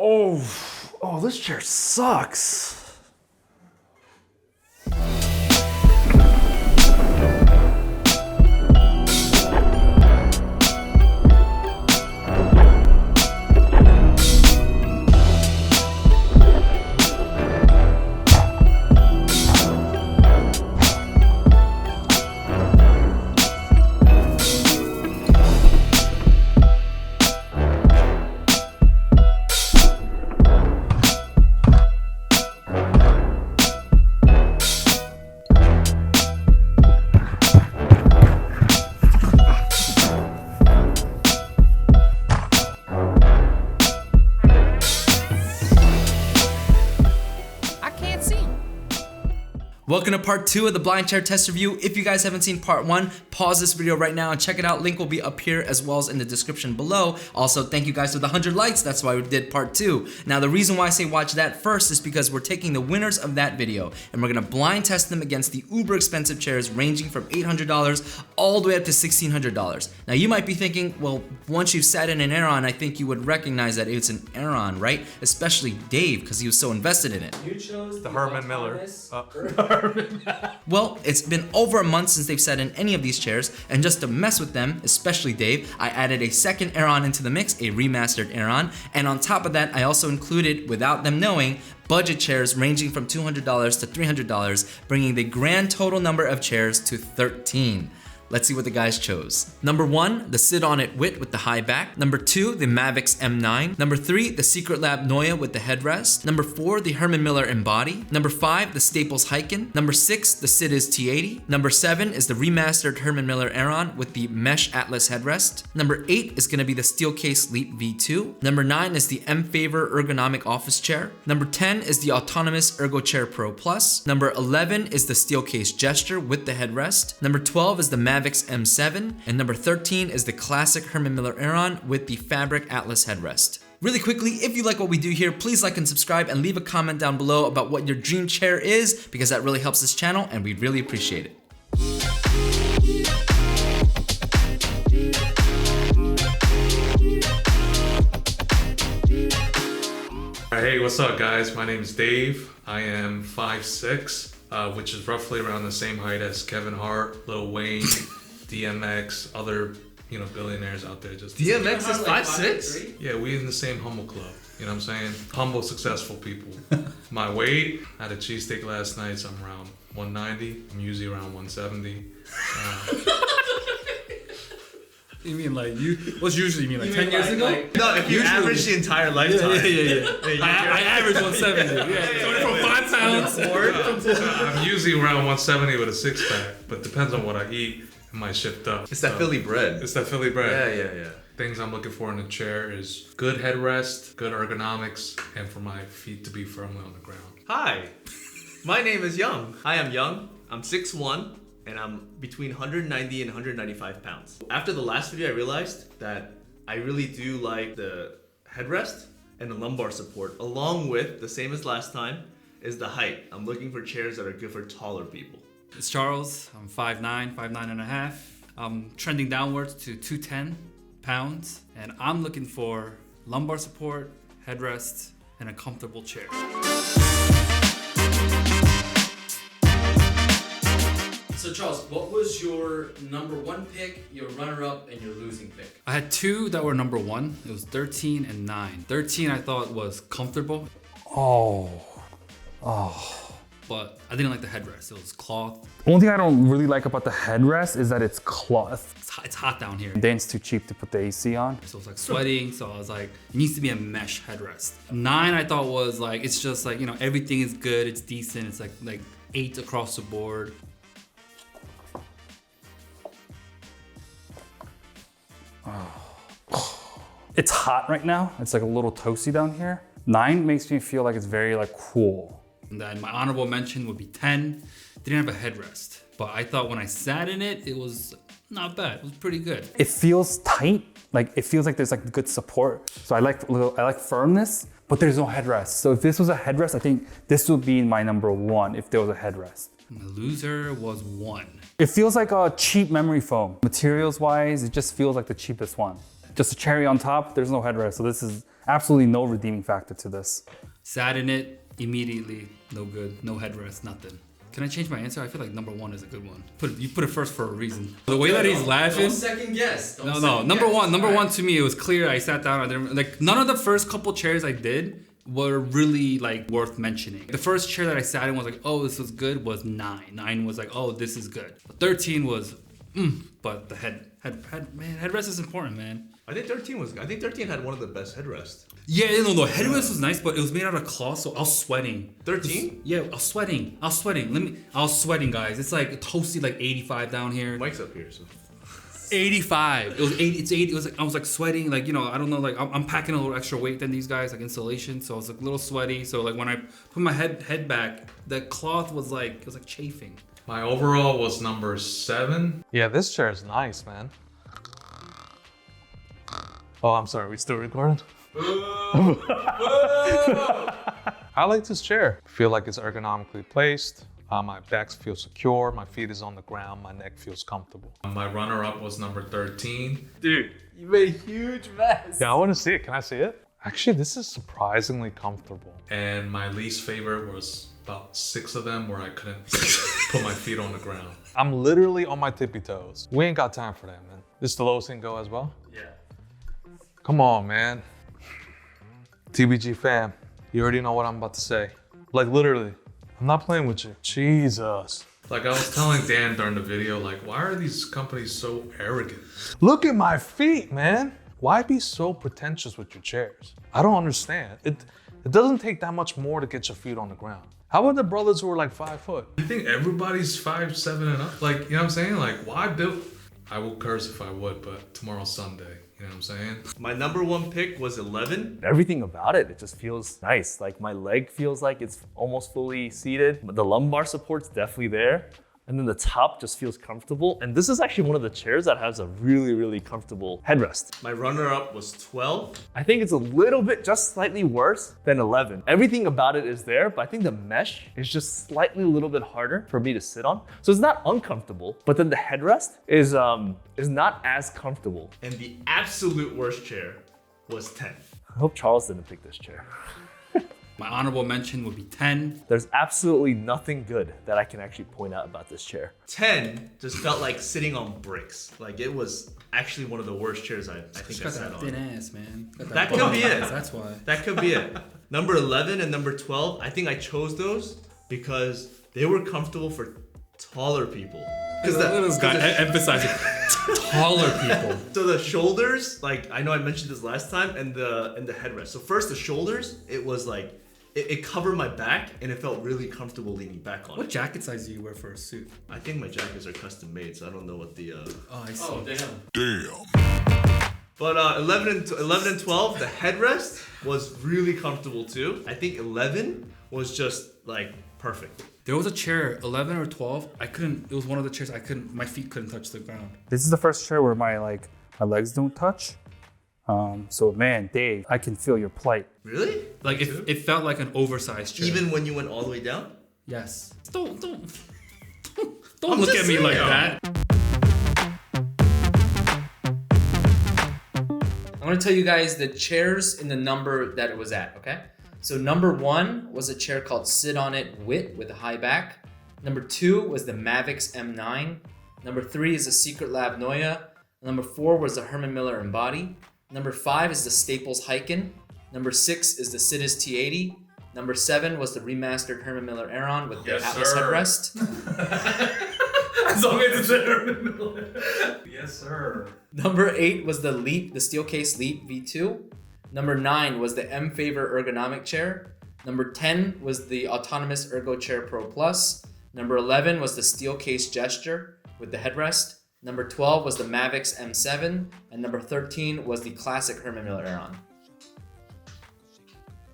Oh, this chair sucks. Welcome to part 2 of the blind chair test review. If you guys haven't seen part 1, pause this video right now and check it out. Link will be up here as well as in the description below. Also, thank you guys for the 100 likes. That's why we did part 2. Now, the reason why I say watch that first is because we're taking the winners of that video and we're gonna blind test them against the uber expensive chairs ranging from $800 all the way up to $1,600. Now, you might be thinking, well, once you've sat in an Aeron, I think you would recognize that it's an Aeron, right? Especially Dave, because he was so invested in it. You chose the Herman Miller. Well, it's been over a month since they've sat in any of these chairs, and just to mess with them, especially Dave, I added a second Aeron into the mix, a remastered Aeron, and on top of that, I also included, without them knowing, budget chairs ranging from $200 to $300, bringing the grand total number of chairs to 13. Let's see what the guys chose. Number 1, the Sit On It Wit with the high back. Number 2, the Mavix M9. Number 3, the Secret Lab Noya with the headrest. Number 4, the Herman Miller Embody. Number 5, the Staples Hyken. Number 6, the Sidiz T80. Number 7 is the remastered Herman Miller Aeron with the mesh Atlas headrest. Number 8 is gonna be the Steelcase Leap V2. Number 9 is the M-Favor ergonomic office chair. Number 10 is the autonomous Ergo Chair Pro Plus. Number 11 is the Steelcase Gesture with the headrest. Number 12 is the Mavix M7, and number 13 is the classic Herman Miller Aeron with the fabric Atlas headrest. Really quickly, if you like what we do here, please like and subscribe and leave a comment down below about what your dream chair is, because that really helps this channel and we'd really appreciate it. Hey, what's up guys? My name is Dave. I am 5'6", which is roughly around the same height as Kevin Hart, Lil Wayne, DMX, other billionaires out there. Just DMX is 5'6"? Yeah, we in the same humble club. You know what I'm saying? Humble, successful people. My weight, I had a cheesesteak last night, so I'm around 190. I'm usually around 170. You mean like what's usually mean like 10 years ago? No, if you average the entire lifetime. Yeah. I average 170. Yeah. From 5 pounds. I'm usually around 170 with a 6-pack, but depends on what I eat. It might shift up. It's that Philly bread. It's that Philly bread. Yeah. Things I'm looking for in a chair is good headrest, good ergonomics, and for my feet to be firmly on the ground. Hi, my name is Yong. Hi, I'm Yong. I'm 6'1", and I'm between 190 and 195 pounds. After the last video, I realized that I really do like the headrest and the lumbar support, along with, the same as last time, is the height. I'm looking for chairs that are good for taller people. It's Charles. I'm 5'9", 5'9 and a half. I'm trending downwards to 210 pounds, and I'm looking for lumbar support, headrest, and a comfortable chair. So Charles, what was your number 1 pick, your runner-up, and your losing pick? I had 2 that were number 1. It was 13 and 9. 13 I thought was comfortable. But I didn't like the headrest. It was cloth. The only thing I don't really like about the headrest is that it's cloth. It's hot down here. Then it's too cheap to put the AC on. So it's like sweating. So I was like, it needs to be a mesh headrest. 9 I thought was like, it's just like, everything is good. It's decent. It's like 8 across the board. It's hot right now. It's like a little toasty down here. 9 makes me feel like it's very cool. And then my honorable mention would be 10. Didn't have a headrest, but I thought when I sat in it, it was not bad. It was pretty good. It feels tight. It feels like there's good support. So I like firmness, but there's no headrest. So if this was a headrest, I think this would be my number 1 if there was a headrest. My loser was 1. It feels like a cheap memory foam. Materials wise, it just feels like the cheapest one. Just a cherry on top, there's no headrest. So this is Absolutely no redeeming factor to this. Sat in it immediately. No good. No headrest. Nothing. Can I change my answer? I feel like number 1 is a good one. You put it first for a reason. The way that he's laughing. Don't second guess. No. Number one to me, it was clear. I sat down. I didn't like none of the first couple chairs I did were really like worth mentioning. The first chair that I sat in was like, oh, this was good. Was 9. 9 was like, oh, this is good. But 13 was, but the headrest is important, man. I think 13 had one of the best headrests. Yeah, no, the headrest was nice, but it was made out of cloth, so I was sweating. 13? Yeah, I was sweating. I was sweating, guys. It's like toasty, like 85 down here. Mike's up here, so. 85. It was 80. It's 80. It was like I was like sweating. Like, you know, I don't know. Like I'm packing a little extra weight than these guys, like insulation. So I was like a little sweaty. So like when I put my head back, the cloth was like it was like chafing. My overall was number 7. Yeah, this chair is nice, man. Oh, I'm sorry. We still recording? I like this chair. I feel like it's ergonomically placed. My back feels secure. My feet is on the ground. My neck feels comfortable. My runner-up was number 13. Dude, You made a huge mess. yeah, I want to see it. Can I see it? Actually, this is surprisingly comfortable. And my least favorite was about 6 of them where I couldn't put my feet on the ground. I'm literally on my tippy toes. We ain't got time for that, man. This is the lowest can go as well? Yeah. Come on, man. TBG fam, you already know what I'm about to say. Like literally, I'm not playing with you. Jesus. Like I was telling Dan during the video, like, why are these companies so arrogant? Look at my feet, man. Why be so pretentious with your chairs? I don't understand. It doesn't take that much more to get your feet on the ground. How about the brothers who are like 5 foot? You think everybody's 5'7" and up? Like, you know what I'm saying? Like, why build? I will curse if I would, but tomorrow's Sunday. You know what I'm saying? My number 1 pick was 11. Everything about it, it just feels nice. Like my leg feels like it's almost fully seated. But the lumbar support's definitely there. And then the top just feels comfortable. And this is actually one of the chairs that has a really, really comfortable headrest. My runner-up was 12. I think it's a little bit, just slightly worse than 11. Everything about it is there, but I think the mesh is just slightly a little bit harder for me to sit on. So it's not uncomfortable, but then the headrest is not as comfortable. And the absolute worst chair was 10. I hope Charles didn't pick this chair. My honorable mention would be 10. There's absolutely nothing good that I can actually point out about this chair. 10 just felt like sitting on bricks. Like it was actually one of the worst chairs I think It's I got sat that on. thin ass, man. Got That bum could be it. ass, That's why. That could be it. Number 11 and number 12, I think I chose those because they were comfortable for taller people. Look at this guy emphasizing taller people. So the shoulders, like I know I mentioned this last time, and the headrest. So first the shoulders, it was like it covered my back and it felt really comfortable leaning back on What it. jacket size do you wear for a suit? I think my jackets are custom made, so I don't know what the. Oh, I see. Damn. But 11 and 12, the headrest was really comfortable too. I think 11 was just like perfect. There was a chair, 11 or 12. It was one of the chairs my feet couldn't touch the ground. This is the first chair where my legs don't touch. So man, Dave, I can feel your plight. Really? Like it felt like an oversized chair. Even when you went all the way down? Yes. Don't I'm look just at me saying. like that. I'm gonna tell you guys the chairs in the number that it was at, okay? So number 1 was a chair called Sit On It Wit with a high back. Number 2 was the Mavix M9. Number 3 is the Secret Lab Noya. Number 4 was the Herman Miller Embody. Number 5 is the Staples Hyken. Number 6 is the Sidus T80. Number 7 was the remastered Herman Miller Aeron with the Yes, Atlas sir. Headrest. As long as it's a Herman Miller. Yes, sir. Number 8 was the Steelcase Leap V2. Number 9 was the M Favor ergonomic chair. Number 10 was the Autonomous Ergo Chair Pro Plus. Number 11 was the Steelcase Gesture with the headrest. Number 12 was the Mavix M7. And number 13 was the classic Herman Miller Aeron.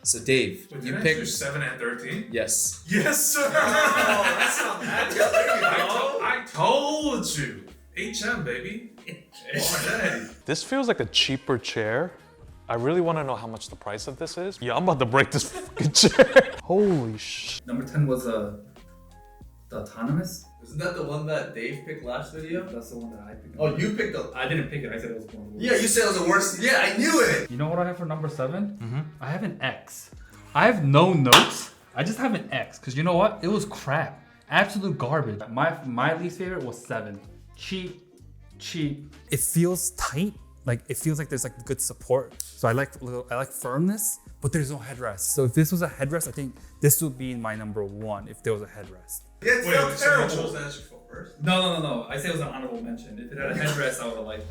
So Dave, you picked 7 and 13? Yes. Yes, sir. Oh, that's not bad. I told you. HM, baby. Hey. This feels like a cheaper chair. I really want to know how much the price of this is. Yeah, I'm about to break this fucking chair. Holy sh! Number 10 was the The autonomous? Isn't that the one that Dave picked last video? That's the one that I picked. Oh, you picked the. I didn't pick it. I said it was one of the worst. Yeah, you said it was the worst. Yeah, I knew it. You know what I have for number 7? I have an X. I have no notes. I just have an X because you know what? It was crap. Absolute garbage. My least favorite was 7. Cheap. It feels tight. Like it feels like there's like good support. So I like firmness, but there's no headrest. So if this was a headrest, I think this would be my number 1 if there was a headrest. Yeah, it felt terrible. So you chose to answer for first? No. I say it was an honorable mention. If it had a headrest, I would have liked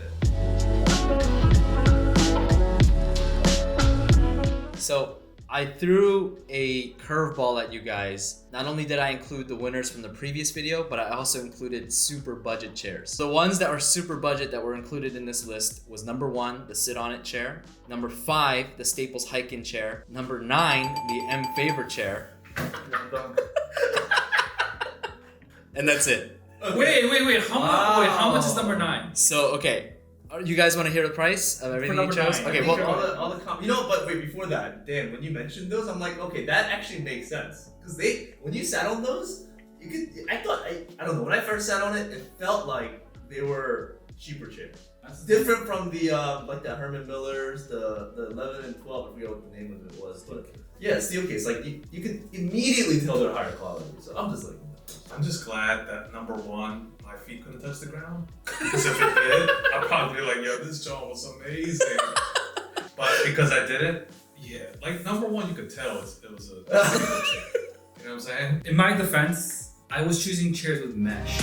it. So I threw a curveball at you guys. Not only did I include the winners from the previous video, but I also included super budget chairs. The ones that are super budget that were included in this list was number 1, the sit on it chair. Number 5, the Staples Hyken chair. Number 9, the M Favor chair. And that's it. Wait. How much is number 9? So, okay. You guys want to hear the price of everything you number chose? 9. Okay, All well, the you know, but wait, before that, Dan, when you mentioned those, I'm like, okay, that actually makes sense. Because when you sat on those, I don't know, when I first sat on it, it felt like they were cheaper chairs. It's different from the like the Herman Millers, the 11 and 12, I forget what the name of it was, but yeah, Steelcase, like you could immediately tell they're higher quality. So I'm just like, I'm just glad that number 1, my feet couldn't touch the ground. Because if it did, I'd probably be like, yo, this joint was amazing. But because I didn't, yeah, like number 1, you could tell it was a chair. You know what I'm saying? In my defense, I was choosing chairs with mesh.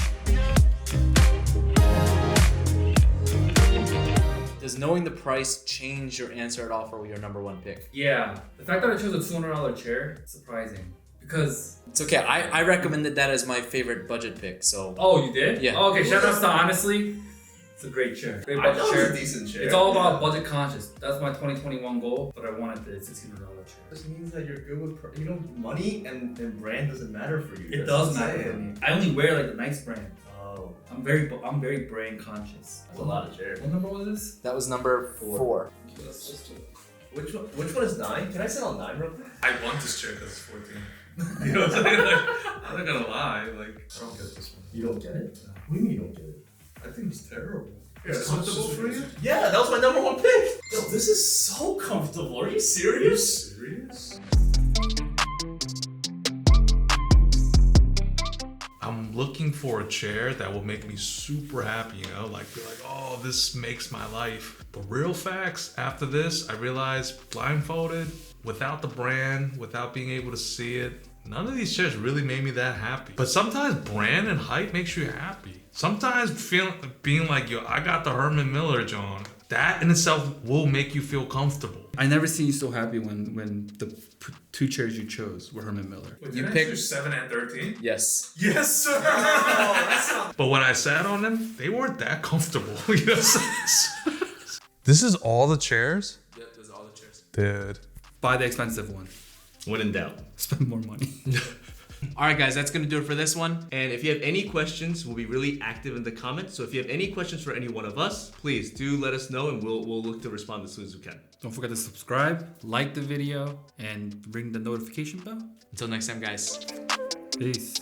does knowing the price change your answer at all for your number 1 pick? Yeah, the fact that I chose a $200 chair, surprising. Because it's okay. I recommended that as my favorite budget pick. So. Oh, you did? Yeah. Oh, okay. Shout out to Honestly. It's a great chair. Great budget I chair. It's a decent chair. It's all about budget conscious. That's my 2021 goal, but I wanted the $1,600 chair. This means that you're good with money and brand doesn't matter for you. It does matter for me. I only wear like the nice brand. Oh, I'm very brand conscious. that's a lot of chairs. What number was this? That was number 4. Which one is 9? Can I sit on 9 real quick? I want this chair because it's 14. You know what I'm saying? Like, I'm not gonna lie. Like, I don't get this one. You don't get it? What do you mean you don't get it? I think it's terrible. Yeah, It's comfortable for you? Yeah, that was my number 1 pick. Yo, this is so comfortable. Are you serious? Serious? I'm looking for a chair that will make me super happy, you know, like be like, oh, this makes my life. But real facts, after this, I realized blindfolded, without the brand, without being able to see it, none of these chairs really made me that happy. But sometimes brand and hype makes you happy. Sometimes being like, yo, I got the Herman Miller, John. That in itself will make you feel comfortable. I never seen you so happy when the 2 chairs you chose were Herman Miller. Wait, You did I picked- choose 7 and 13? Yes. Yes, sir. But when I sat on them, they weren't that comfortable. You know what I'm saying? This is all the chairs? Yeah, those are all the chairs. Dude. Buy the expensive one. When in doubt. Spend more money. Alright guys, that's gonna do it for this one. And if you have any questions, we'll be really active in the comments. So if you have any questions for any one of us, please do let us know and we'll look to respond as soon as we can. Don't forget to subscribe, like the video, and ring the notification bell. Until next time, guys. Peace.